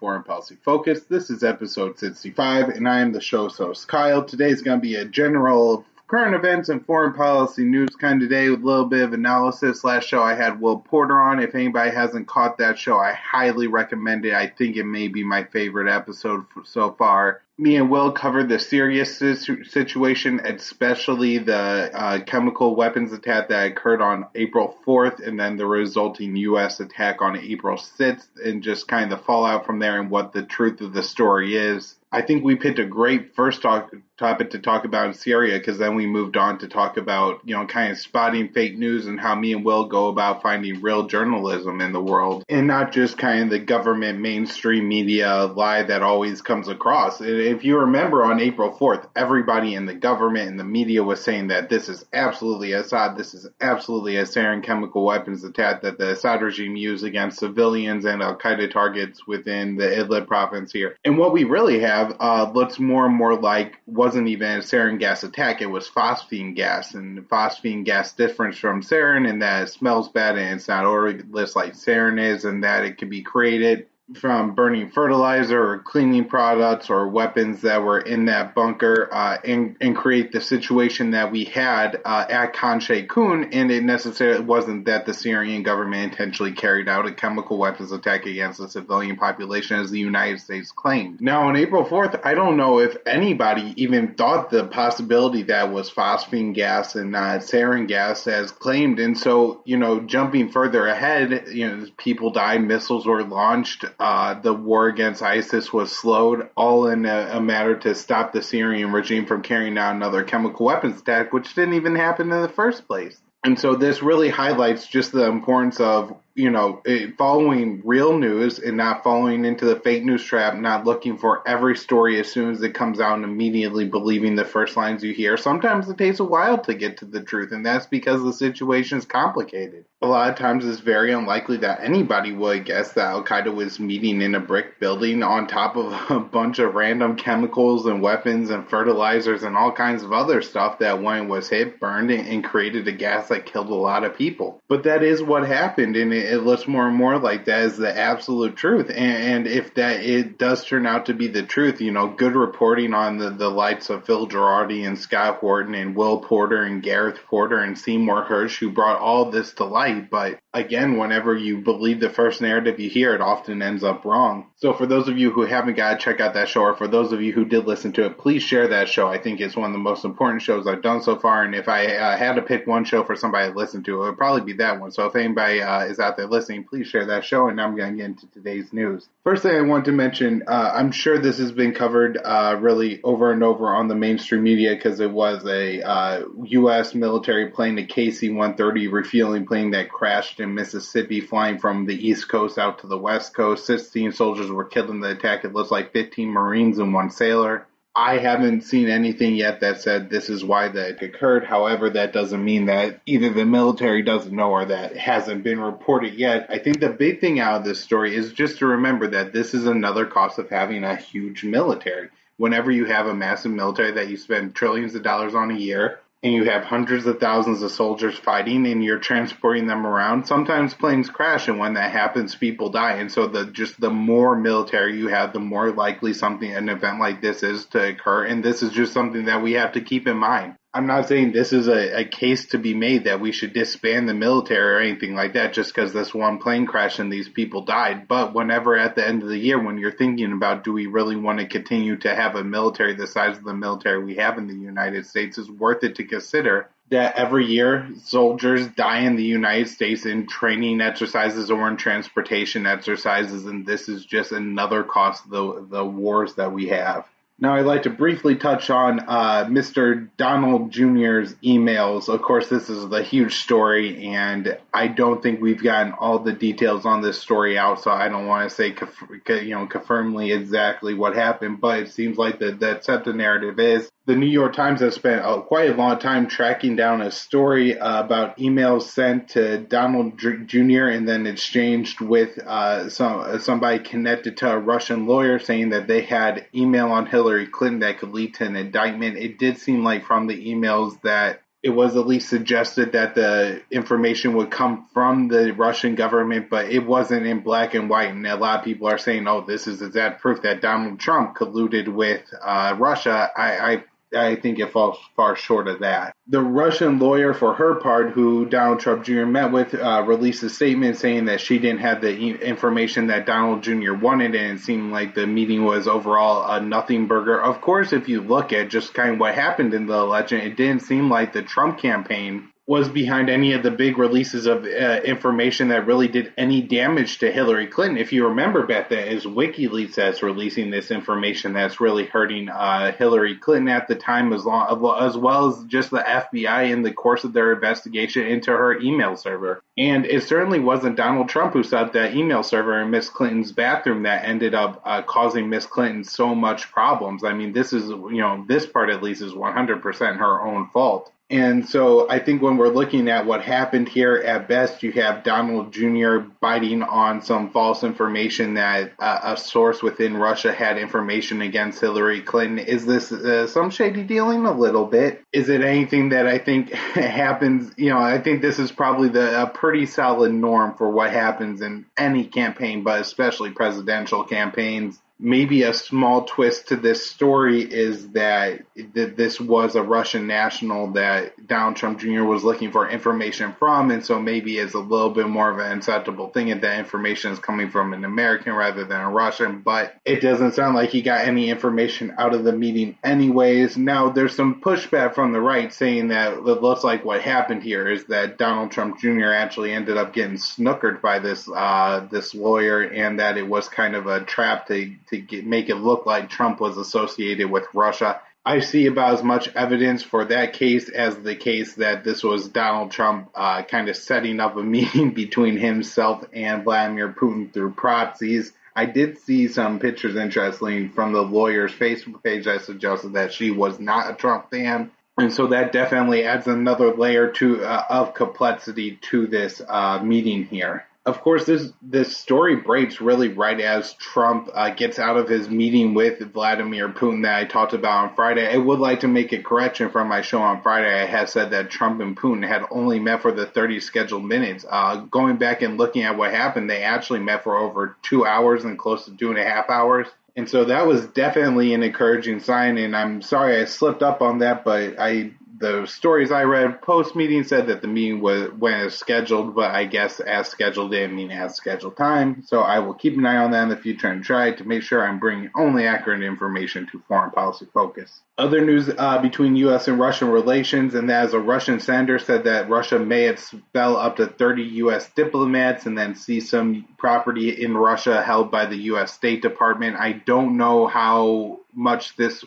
Foreign Policy Focus. This is episode 65, and I am the show's host, Kyle. Today is going to be a general current events and foreign policy news kind of day with a little bit of analysis. Last show I had Will Porter on. If anybody hasn't caught that show, I highly recommend it. I think it may be my favorite episode so far. Me and Will covered the Syria situation, especially the chemical weapons attack that occurred on April 4th, and then the resulting U.S. attack on April 6th, and just kind of the fallout from there and what the truth of the story is. I think we picked a great first topic to talk about in Syria, because then we moved on to talk about, kind of spotting fake news and how me and Will go about finding real journalism in the world, and not just kind of the government mainstream media lie that always comes across. If you remember, on April 4th, everybody in the government and the media was saying that this is absolutely Assad, this is absolutely a sarin chemical weapons attack that the Assad regime used against civilians and al-Qaeda targets within the Idlib province here. And what we really have looks more and more like wasn't even a sarin gas attack, it was phosphine gas. And phosphine gas differs from sarin in that it smells bad and it's not odorless like sarin is, and that it can be created from burning fertilizer or cleaning products or weapons that were in that bunker and create the situation that we had at Khan Sheikhoun. And it necessarily wasn't that the Syrian government intentionally carried out a chemical weapons attack against the civilian population as the United States claimed. Now, on April 4th, I don't know if anybody even thought the possibility that was phosphine gas and not sarin gas as claimed. And so, jumping further ahead, people died, missiles were launched. The war against ISIS was slowed, all in a matter to stop the Syrian regime from carrying out another chemical weapons attack, which didn't even happen in the first place. And so this really highlights just the importance of, following real news and not falling into the fake news trap, not looking for every story as soon as it comes out and immediately believing the first lines you hear. Sometimes it takes a while to get to the truth, and that's because the situation is complicated. A lot of times it's very unlikely that anybody would guess that Al-Qaeda was meeting in a brick building on top of a bunch of random chemicals and weapons and fertilizers and all kinds of other stuff that when it was hit, burned and created a gas that killed a lot of people. But that is what happened, and it looks more and more like that is the absolute truth. And if that it does turn out to be the truth, good reporting on the likes of Phil Girardi and Scott Horton and Will Porter and Gareth Porter and Seymour Hersh, who brought all this to light. But again, whenever you believe the first narrative you hear, it often ends up wrong. So for those of you who haven't got to check out that show, or for those of you who did listen to it, please share that show. I think it's one of the most important shows I've done so far. And if I had to pick one show for somebody to listen to, it would probably be that one. So if anybody is out there listening, please share that show. And now I'm going to get into today's news. First thing I want to mention, I'm sure this has been covered really over and over on the mainstream media, because it was a U.S. military plane, a KC-130 refueling plane that crashed in Mississippi, flying from the East Coast out to the West Coast. 16 soldiers were killed in the attack. It looks like 15 Marines and one sailor. I haven't seen anything yet that said this is why that occurred. However, that doesn't mean that either the military doesn't know or that hasn't been reported yet. I think the big thing out of this story is just to remember that this is another cost of having a huge military. Whenever you have a massive military that you spend trillions of dollars on a year, and you have hundreds of thousands of soldiers fighting and you're transporting them around, sometimes planes crash, and when that happens, people die. And so the more military you have, the more likely an event like this is to occur. And this is just something that we have to keep in mind. I'm not saying this is a case to be made that we should disband the military or anything like that just because this one plane crashed and these people died. But whenever at the end of the year, when you're thinking about do we really want to continue to have a military the size of the military we have in the United States, it's worth it to consider that every year soldiers die in the United States in training exercises or in transportation exercises, and this is just another cost of the wars that we have. Now, I'd like to briefly touch on Mr. Donald Jr.'s emails. Of course, this is the huge story, and I don't think we've gotten all the details on this story out, so I don't want to say confirmingly exactly what happened, but it seems like that's what the narrative is. The New York Times has spent quite a long time tracking down a story about emails sent to Donald Jr. and then exchanged with somebody connected to a Russian lawyer saying that they had email on Hillary Clinton that could lead to an indictment. It did seem like from the emails that it was at least suggested that the information would come from the Russian government, but it wasn't in black and white. And a lot of people are saying, oh, this is exact proof that Donald Trump colluded with Russia. I think it falls far short of that. The Russian lawyer, for her part, who Donald Trump Jr. met with, released a statement saying that she didn't have the information that Donald Jr. wanted, and it seemed like the meeting was overall a nothing burger. Of course, if you look at just kind of what happened in the election, it didn't seem like the Trump campaign was behind any of the big releases of information that really did any damage to Hillary Clinton. If you remember back then, is WikiLeaks that's releasing this information that's really hurting Hillary Clinton at the time, as well as just the FBI in the course of their investigation into her email server. And it certainly wasn't Donald Trump who set up that email server in Miss Clinton's bathroom that ended up causing Miss Clinton so much problems. I mean, this is, this part at least is 100% her own fault. And so I think when we're looking at what happened here, at best, you have Donald Jr. biting on some false information that a source within Russia had information against Hillary Clinton. Is this some shady dealing? A little bit. Is it anything that I think happens? I think this is probably a pretty solid norm for what happens in any campaign, but especially presidential campaigns. Maybe a small twist to this story is that this was a Russian national that Donald Trump Jr. was looking for information from, and so maybe it's a little bit more of an acceptable thing if that information is coming from an American rather than a Russian, but it doesn't sound like he got any information out of the meeting anyways. Now, there's some pushback from the right saying that it looks like what happened here is that Donald Trump Jr. actually ended up getting snookered by this lawyer, and that it was kind of a trap to make it look like Trump was associated with Russia. I see about as much evidence for that case as the case that this was Donald Trump kind of setting up a meeting between himself and Vladimir Putin through proxies. I did see some pictures, interestingly, from the lawyer's Facebook page that suggested that she was not a Trump fan. And so that definitely adds another layer of complexity to this meeting here. Of course, this story breaks really right as Trump gets out of his meeting with Vladimir Putin that I talked about on Friday. I would like to make a correction from my show on Friday. I had said that Trump and Putin had only met for the 30 scheduled minutes. Going back and looking at what happened, they actually met for over 2 hours and close to 2.5 hours. And so that was definitely an encouraging sign, and I'm sorry I slipped up on that, but the stories I read post-meeting said that the meeting went as scheduled, but I guess as scheduled didn't mean as scheduled time. So I will keep an eye on that in the future and try to make sure I'm bringing only accurate information to Foreign Policy Focus. Other news between U.S. and Russian relations, and that is a Russian senator said that Russia may expel up to 30 U.S. diplomats and then seize some property in Russia held by the U.S. State Department. I don't know how much this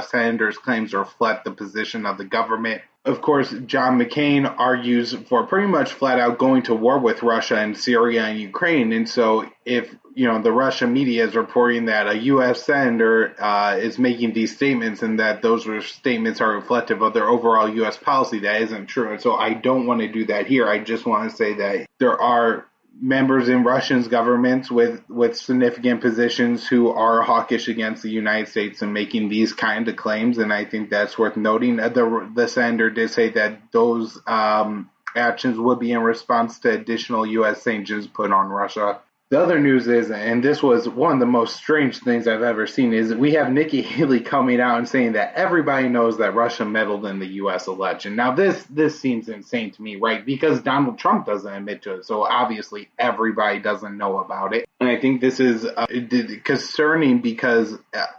senator's claims reflect the position of the government. Of course, John McCain argues for pretty much flat out going to war with Russia and Syria and Ukraine. And so if, the Russian media is reporting that a U.S. senator is making these statements and that those statements are reflective of their overall U.S. policy, that isn't true. And so I don't want to do that here. I just want to say that there are members in Russia's governments with significant positions who are hawkish against the United States and making these kind of claims, and I think that's worth noting. The senator did say that those actions would be in response to additional U.S. sanctions put on Russia. The other news is, and this was one of the most strange things I've ever seen, is we have Nikki Haley coming out and saying that everybody knows that Russia meddled in the U.S. election. Now, this seems insane to me, right? Because Donald Trump doesn't admit to it, so obviously everybody doesn't know about it. And I think this is concerning because,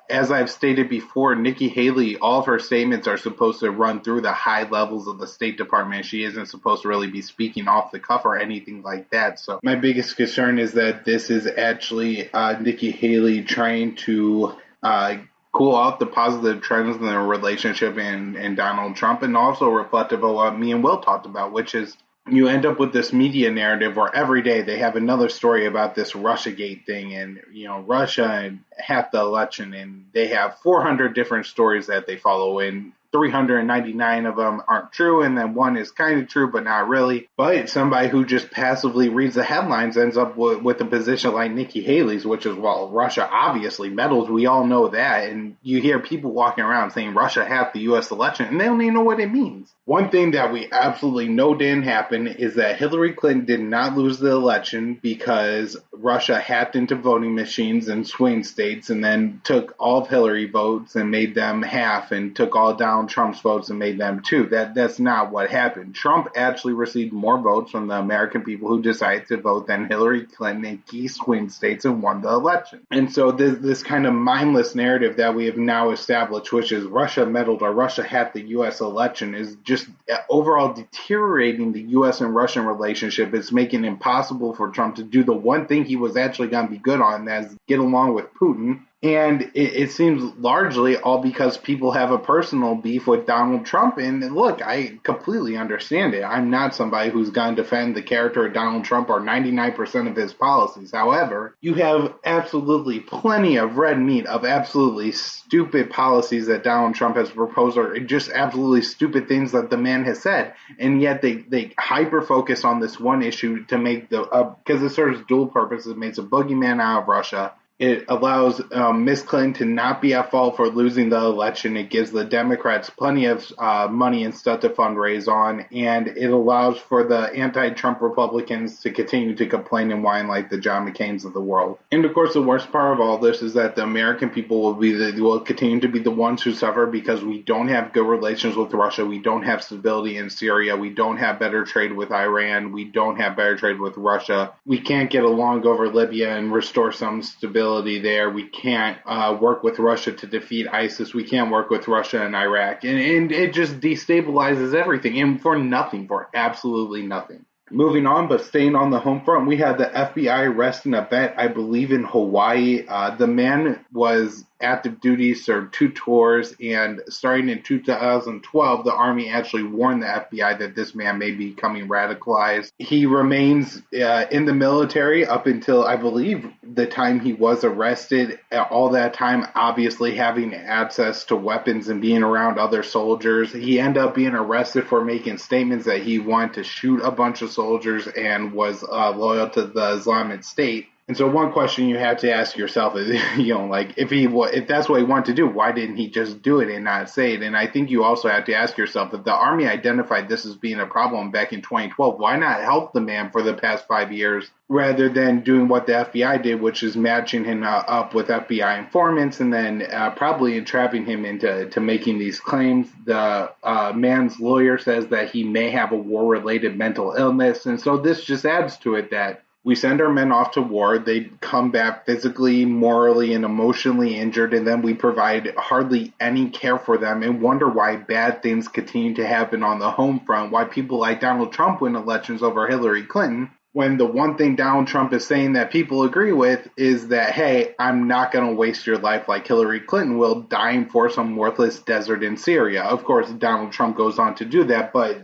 as I've stated before, Nikki Haley, all of her statements are supposed to run through the high levels of the State Department. She isn't supposed to really be speaking off the cuff or anything like that. So my biggest concern is that this is actually Nikki Haley trying to cool off the positive trends in their relationship and Donald Trump, and also reflective of what me and Will talked about, which is you end up with this media narrative where every day they have another story about this Russiagate thing and, Russia and half the election, and they have 400 different stories that they follow, and 399 of them aren't true, and then one is kind of true, but not really. But somebody who just passively reads the headlines ends up with a position like Nikki Haley's, which is, well, Russia obviously meddles. We all know that. And you hear people walking around saying Russia hacked the U.S. election, and they don't even know what it means. One thing that we absolutely know didn't happen is that Hillary Clinton did not lose the election because Russia hacked into voting machines in swing states and then took all of Hillary votes and made them half, and took all Donald Trump's votes and made them two. That's not what happened. Trump actually received more votes from the American people who decided to vote than Hillary Clinton in key swing states and won the election. And so this kind of mindless narrative that we have now established, which is Russia meddled or Russia hacked the U.S. election, is just overall deteriorating the U.S. and Russian relationship. It's making it impossible for Trump to do the one thing he was actually going to be good on, that's get along with Putin. And it seems largely all because people have a personal beef with Donald Trump. And look, I completely understand it. I'm not somebody who's going to defend the character of Donald Trump or 99% of his policies. However, you have absolutely plenty of red meat of absolutely stupid policies that Donald Trump has proposed, or just absolutely stupid things that the man has said. And yet they hyper-focus on this one issue to make because it serves dual purposes. It makes a boogeyman out of Russia. It allows Ms. Clinton to not be at fault for losing the election. It gives the Democrats plenty of money and stuff to fundraise on. And it allows for the anti-Trump Republicans to continue to complain and whine like the John McCains of the world. And of course, the worst part of all this is that the American people will continue to be the ones who suffer because we don't have good relations with Russia. We don't have stability in Syria. We don't have better trade with Iran. We don't have better trade with Russia. We can't get along over Libya and restore some stability there. We can't work with Russia to defeat ISIS. We can't work with Russia and Iraq. And it just destabilizes everything. And for nothing, for absolutely nothing. Moving on, but staying on the home front, we had the FBI arresting a vet, I believe, in Hawaii. The man was active duty, served 2 tours, and starting in 2012, the Army actually warned the FBI that this man may be becoming radicalized. He remains in the military up until, I believe, the time he was arrested. All that time, obviously, having access to weapons and being around other soldiers. He ended up being arrested for making statements that he wanted to shoot a bunch of soldiers and was loyal to the Islamic State. And so one question you have to ask yourself is, like, if that's what he wanted to do, why didn't he just do it and not say it? And I think you also have to ask yourself, if the Army identified this as being a problem back in 2012, why not help the man for the past 5 years rather than doing what the FBI did, which is matching him up with FBI informants and then probably entrapping him into making these claims. The man's lawyer says that he may have a war-related mental illness. And so this just adds to it that we send our men off to war, they come back physically, morally, and emotionally injured, and then we provide hardly any care for them and wonder why bad things continue to happen on the home front, why people like Donald Trump win elections over Hillary Clinton, when the one thing Donald Trump is saying that people agree with is that, hey, I'm not going to waste your life like Hillary Clinton will, dying for some worthless desert in Syria. Of course, Donald Trump goes on to do that, but,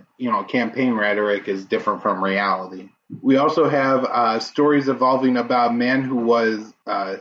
campaign rhetoric is different from reality. We also have stories evolving about a man who was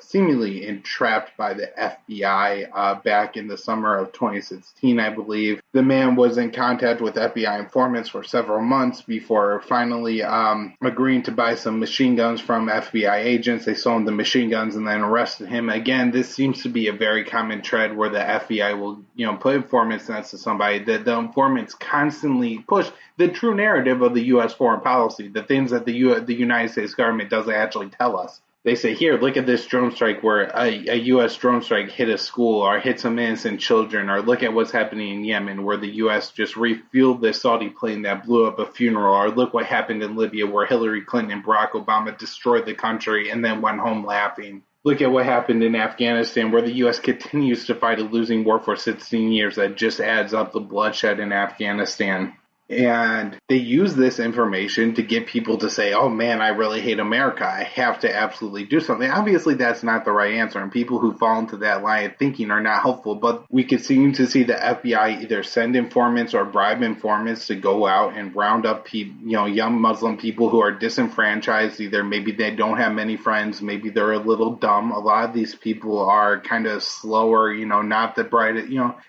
seemingly entrapped by the FBI back in the summer of 2016, I believe. The man was in contact with FBI informants for several months before finally agreeing to buy some machine guns from FBI agents. They sold him the machine guns and then arrested him. Again, this seems to be a very common trend where the FBI will, put informants next to somebody. The informants constantly push the true narrative of the U.S. foreign policy, the things that the United States government doesn't actually tell us. They say, here, look at this drone strike where a U.S. drone strike hit a school or hit some innocent children, or look at what's happening in Yemen where the U.S. just refueled the Saudi plane that blew up a funeral, or look what happened in Libya where Hillary Clinton and Barack Obama destroyed the country and then went home laughing. Look at what happened in Afghanistan where the U.S. continues to fight a losing war for 16 years that just adds up the bloodshed in Afghanistan. And they use this information to get people to say, oh man, I really hate America. I have to absolutely do something. Obviously, that's not the right answer. And people who fall into that line of thinking are not helpful. But we continue to see the FBI either send informants or bribe informants to go out and round up young Muslim people who are disenfranchised. Either maybe they don't have many friends. Maybe they're a little dumb. A lot of these people are kind of slower, not the bright,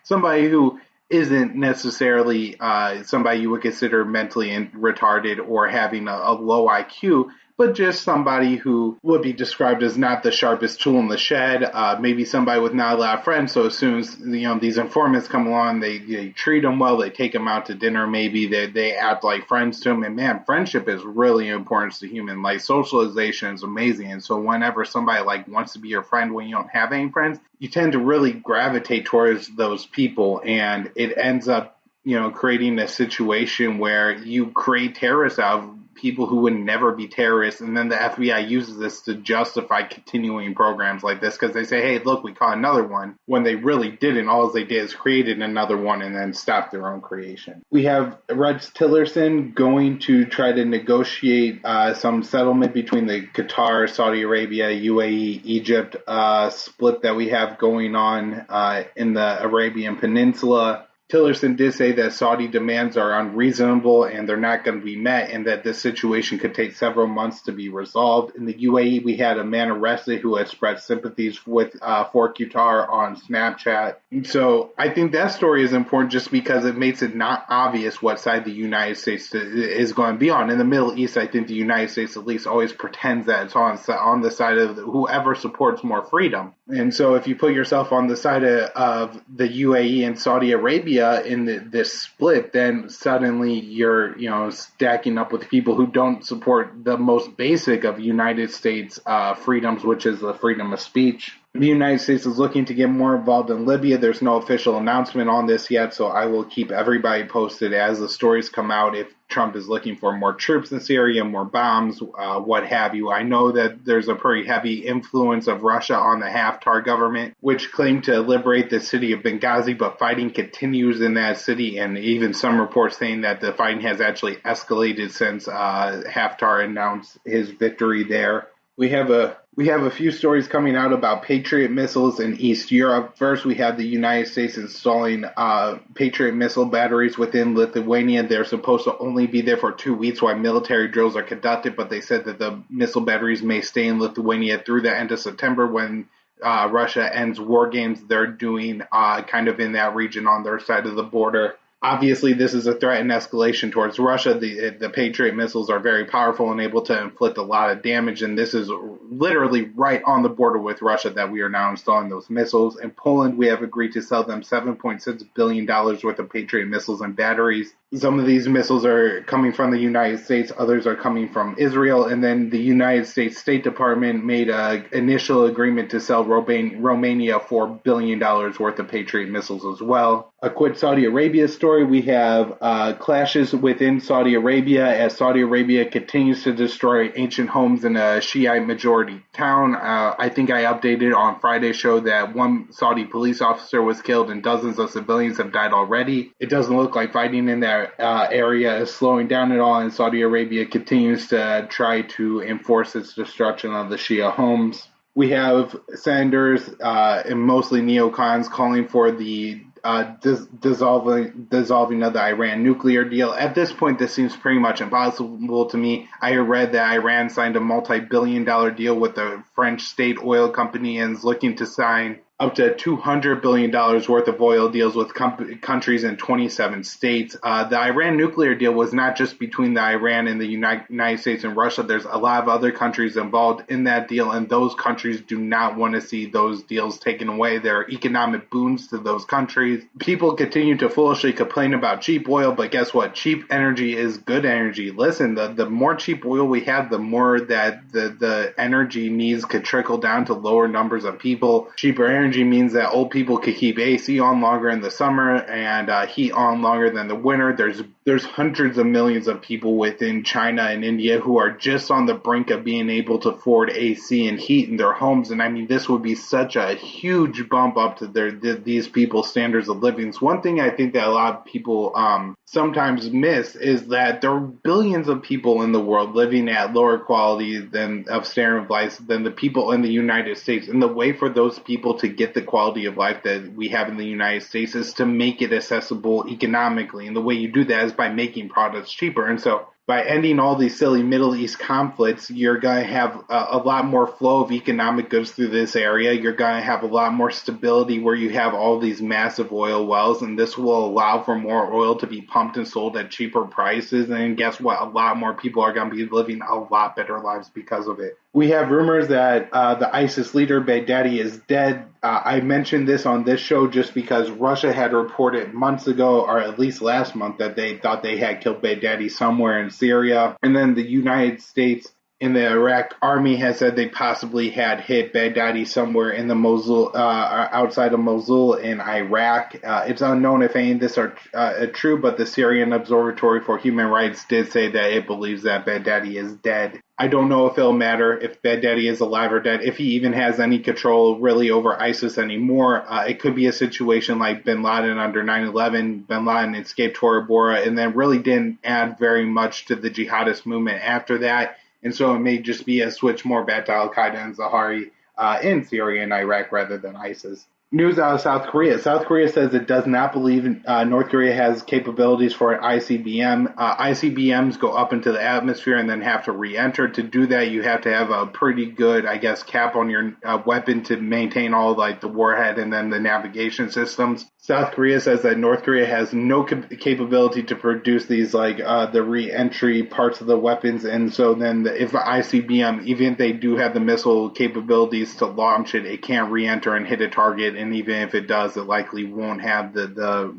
somebody who isn't necessarily somebody you would consider mentally retarded or having a low IQ, but just somebody who would be described as not the sharpest tool in the shed, maybe somebody with not a lot of friends. So as soon as these informants come along, they treat them well, they take them out to dinner, maybe they act like friends to them. And man, friendship is really important to human life. Socialization is amazing, and so whenever somebody wants to be your friend when you don't have any friends, you tend to really gravitate towards those people, and it ends up creating a situation where you create terrorists out of people who would never be terrorists, and then the FBI uses this to justify continuing programs like this because they say, hey, look, we caught another one, when they really didn't. All they did is created another one and then stopped their own creation. We have Rex Tillerson going to try to negotiate some settlement between the Qatar, Saudi Arabia, UAE, Egypt split that we have going on in the Arabian Peninsula. Tillerson did say that Saudi demands are unreasonable and they're not going to be met, and that this situation could take several months to be resolved. In the UAE, we had a man arrested who had spread sympathies for Qatar on Snapchat. So I think that story is important just because it makes it not obvious what side the United States is going to be on. In the Middle East, I think the United States at least always pretends that it's on the side of whoever supports more freedom. And so if you put yourself on the side of the UAE and Saudi Arabia in this split, then suddenly you're stacking up with people who don't support the most basic of United States freedoms, which is the freedom of speech. The United States is looking to get more involved in Libya. There's no official announcement on this yet, so I will keep everybody posted as the stories come out. If Trump is looking for more troops in Syria, more bombs, what have you. I know that there's a pretty heavy influence of Russia on the Haftar government, which claimed to liberate the city of Benghazi, but fighting continues in that city, and even some reports saying that the fighting has actually escalated since Haftar announced his victory there. We have a few stories coming out about Patriot missiles in East Europe. First, we have the United States installing Patriot missile batteries within Lithuania. They're supposed to only be there for 2 weeks while military drills are conducted, but they said that the missile batteries may stay in Lithuania through the end of September when Russia ends war games they're doing kind of in that region on their side of the border. Obviously, this is a threat and escalation towards Russia. The Patriot missiles are very powerful and able to inflict a lot of damage, and this is literally right on the border with Russia that we are now installing those missiles. In Poland, we have agreed to sell them $7.6 billion worth of Patriot missiles and batteries. Some of these missiles are coming from the United States, others are coming from Israel, and then the United States State Department made an initial agreement to sell Romania $4 billion worth of Patriot missiles as well. A quick Saudi Arabia story. We have clashes within Saudi Arabia as Saudi Arabia continues to destroy ancient homes in a Shiite majority town. I think I updated on Friday's show that one Saudi police officer was killed and dozens of civilians have died already. It doesn't look like fighting in that area is slowing down at all, and Saudi Arabia continues to try to enforce its destruction of the Shia homes. We have senators and mostly neocons calling for the dissolving of the Iran nuclear deal. At this point, this seems pretty much impossible to me. I read that Iran signed a multi-billion-dollar deal with the French state oil company and is looking to sign up to $200 billion worth of oil deals with countries in 27 states. The Iran nuclear deal was not just between the Iran and the United States and Russia. There's a lot of other countries involved in that deal, and those countries do not want to see those deals taken away. There are economic boons to those countries. People continue to foolishly complain about cheap oil, but guess what? Cheap energy is good energy. Listen, the more cheap oil we have, the more that the energy needs could trickle down to lower numbers of people. Cheaper energy means that old people could keep AC on longer in the summer and heat on longer than the winter. There's hundreds of millions of people within China and India who are just on the brink of being able to afford AC and heat in their homes. And I mean, this would be such a huge bump up to these people's standards of living. It's one thing I think that a lot of people sometimes miss is that there are billions of people in the world living at lower quality of standard of life than the people in the United States. And the way for those people to get the quality of life that we have in the United States is to make it accessible economically. And the way you do that is by making products cheaper. And so by ending all these silly Middle East conflicts, you're going to have a lot more flow of economic goods through this area. You're going to have a lot more stability where you have all these massive oil wells, and this will allow for more oil to be pumped and sold at cheaper prices. And guess what? A lot more people are going to be living a lot better lives because of it. We have rumors that the ISIS leader, Baghdadi, is dead. I mentioned this on this show just because Russia had reported months ago, or at least last month, that they thought they had killed Baghdadi somewhere in Syria. And then the United States and the Iraq army has said they possibly had hit Baghdadi somewhere in the Mosul, outside of Mosul in Iraq. It's unknown if any of this are true, but the Syrian Observatory for Human Rights did say that it believes that Baghdadi is dead. I don't know if it'll matter if Baghdadi is alive or dead, if he even has any control really over ISIS anymore. It could be a situation like bin Laden under 9/11. Bin Laden escaped Tora Bora and then really didn't add very much to the jihadist movement after that. And so it may just be a switch more back to Al-Qaeda and Zahari in Syria and Iraq rather than ISIS. News out of South Korea. South Korea says it does not believe North Korea has capabilities for an ICBM. ICBMs go up into the atmosphere and then have to re-enter. To do that, you have to have a pretty good, cap on your weapon to maintain all like the warhead and then the navigation systems. South Korea says that North Korea has no capability to produce these the re-entry parts of the weapons, and so then if the ICBM, even if they do have the missile capabilities to launch it, it can't re-enter and hit a target, and even if it does, it likely won't have the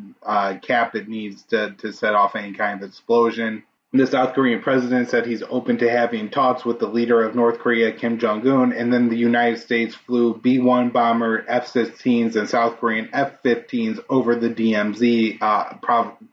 cap it needs to set off any kind of explosion. The South Korean president said he's open to having talks with the leader of North Korea, Kim Jong-un, and then the United States flew B-1 bomber F-16s and South Korean F-15s over the DMZ,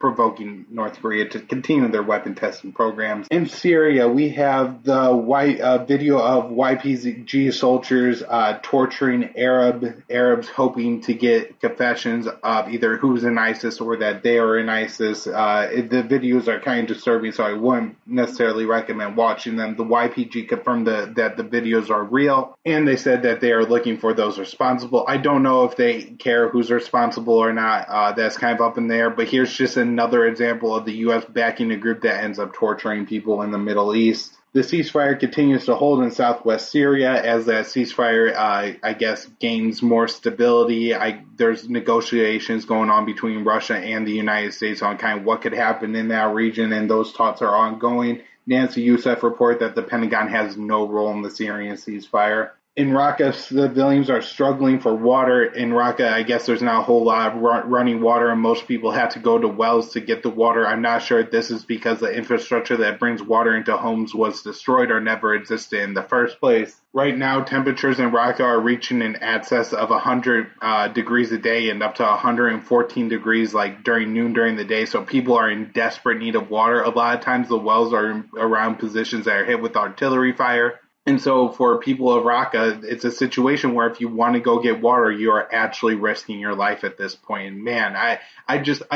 provoking North Korea to continue their weapon testing programs. In Syria, we have the video of YPG soldiers torturing Arabs hoping to get confessions of either who's in ISIS or that they are in ISIS. The videos are kind of disturbing, so I wouldn't necessarily recommend watching them. The YPG confirmed that the videos are real, and they said that they are looking for those responsible. I don't know if they care who's responsible or not. That's kind of up in the air, but here's just another example of the U.S. backing a group that ends up torturing people in the Middle East. The ceasefire continues to hold in southwest Syria as that ceasefire, gains more stability. There's negotiations going on between Russia and the United States on kind of what could happen in that region, and those talks are ongoing. Nancy Youssef reported that the Pentagon has no role in the Syrian ceasefire. In Raqqa, civilians are struggling for water. In Raqqa, I guess there's not a whole lot of running water, and most people have to go to wells to get the water. I'm not sure if this is because the infrastructure that brings water into homes was destroyed or never existed in the first place. Right now, temperatures in Raqqa are reaching an excess of 100 degrees a day and up to 114 degrees during noon during the day, so people are in desperate need of water. A lot of times the wells are around positions that are hit with artillery fire. And so for people of Raqqa, it's a situation where if you want to go get water, you are actually risking your life at this point. And man, I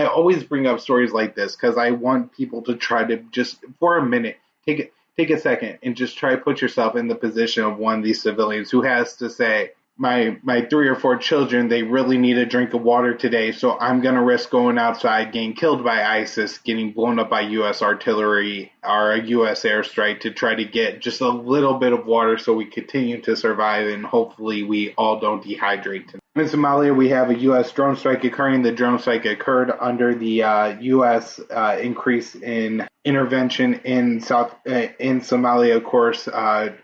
always bring up stories like this because I want people to try to just, for a minute, take a second and just try to put yourself in the position of one of these civilians who has to say, my 3 or 4 children, they really need a drink of water today, so I'm going to risk going outside, getting killed by ISIS, getting blown up by U.S. artillery or a U.S. airstrike to try to get just a little bit of water so we continue to survive and hopefully we all don't dehydrate tonight. In Somalia, we have a U.S. drone strike occurring. The drone strike occurred under the U.S. Increase in intervention in Somalia. Of course,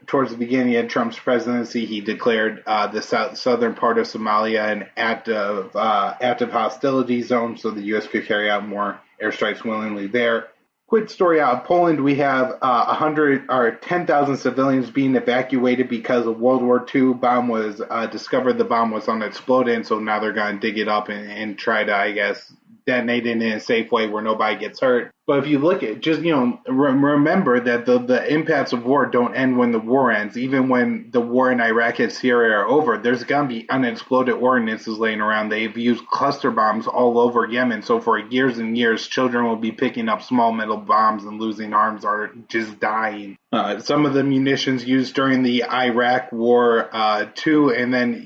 towards the beginning of Trump's presidency, he declared the southern part of Somalia an active hostility zone, so the U.S. could carry out more airstrikes willingly there. Quick story out of Poland, we have 10,000 civilians being evacuated because a World War II bomb was discovered. The bomb was unexploded, and so now they're going to dig it up and try to, detonate it in a safe way where nobody gets hurt. But if you look at just, remember that the impacts of war don't end when the war ends. Even when the war in Iraq and Syria are over, there's going to be unexploded ordinances laying around. They've used cluster bombs all over Yemen. So for years and years, children will be picking up small metal bombs and losing arms or just dying. Some of the munitions used during the Iraq war, too, and then,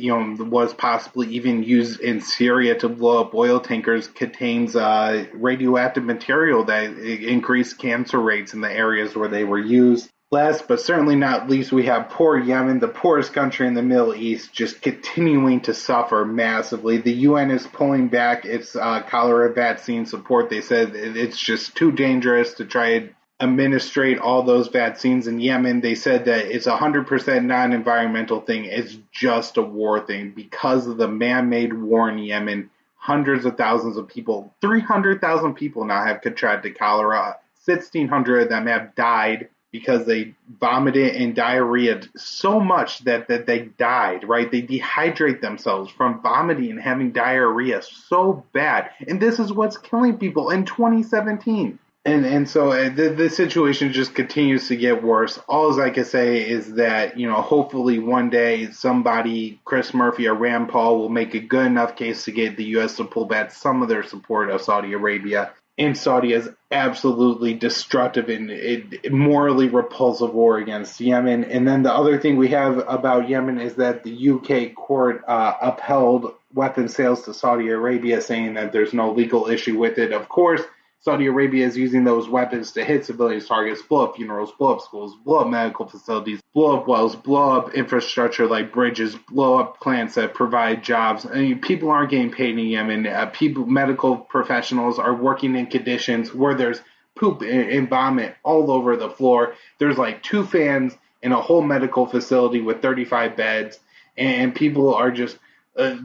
was possibly even used in Syria to blow up oil tankers contains radioactive material that it increased cancer rates in the areas where they were used. Last but certainly not least, we have poor Yemen, the poorest country in the Middle East, just continuing to suffer massively. The UN is pulling back its cholera vaccine support. They said it's just too dangerous to try and administrate all those vaccines in Yemen. They said that it's 100% non-environmental thing. It's just a war thing because of the man-made war in Yemen. Hundreds of thousands of people, 300,000 people now have contracted cholera. 1,600 of them have died because they vomited and diarrhea so much that they died, right? They dehydrate themselves from vomiting and having diarrhea so bad. And this is what's killing people in 2017. And so the situation just continues to get worse. All I can say is that, hopefully one day somebody, Chris Murphy or Rand Paul, will make a good enough case to get the U.S. to pull back some of their support of Saudi Arabia. And Saudi is absolutely destructive and morally repulsive war against Yemen. And then the other thing we have about Yemen is that the UK court upheld weapons sales to Saudi Arabia, saying that there's no legal issue with it. Of course, Saudi Arabia is using those weapons to hit civilian targets, blow up funerals, blow up schools, blow up medical facilities, blow up wells, blow up infrastructure like bridges, blow up plants that provide jobs. I mean, people aren't getting paid in Yemen. Medical professionals are working in conditions where there's poop and vomit all over the floor. There's like 2 fans in a whole medical facility with 35 beds, and people are just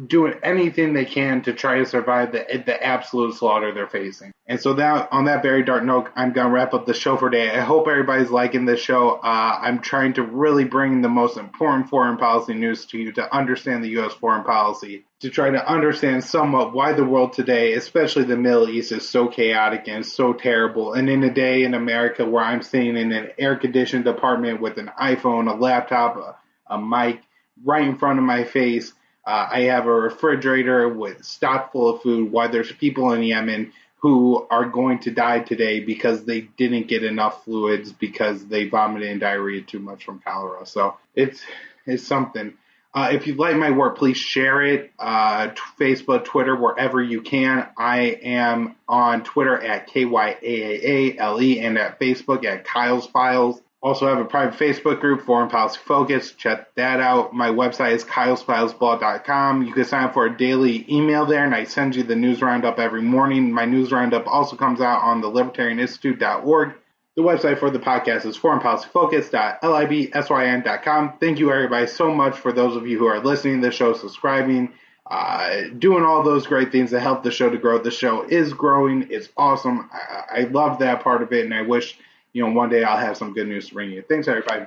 doing anything they can to try to survive the absolute slaughter they're facing. And so that, on that very dark note, I'm going to wrap up the show for today. I hope everybody's liking this show. I'm trying to really bring the most important foreign policy news to you to understand the U.S. foreign policy, to try to understand somewhat why the world today, especially the Middle East, is so chaotic and so terrible. And in a day in America where I'm sitting in an air-conditioned apartment with an iPhone, a laptop, a mic right in front of my face, I have a refrigerator with stock full of food, while there's people in Yemen who are going to die today because they didn't get enough fluids because they vomited and diarrhea too much from cholera. So it's something. If you like my work, please share it. Facebook, Twitter, wherever you can. I am on Twitter at KYAAALE and at Facebook at Kyle's Files. Also have a private Facebook group, Foreign Policy Focus. Check that out. My website is kylesfilesblog.com. You can sign up for a daily email there, and I send you the news roundup every morning. My news roundup also comes out on the libertarianinstitute.org. The website for the podcast is foreignpolicyfocus.libsyn.com. Thank you, everybody, so much for those of you who are listening to the show, subscribing, doing all those great things that help the show to grow. The show is growing. It's awesome. I love that part of it, and I wish one day I'll have some good news to bring you. Thanks, everybody.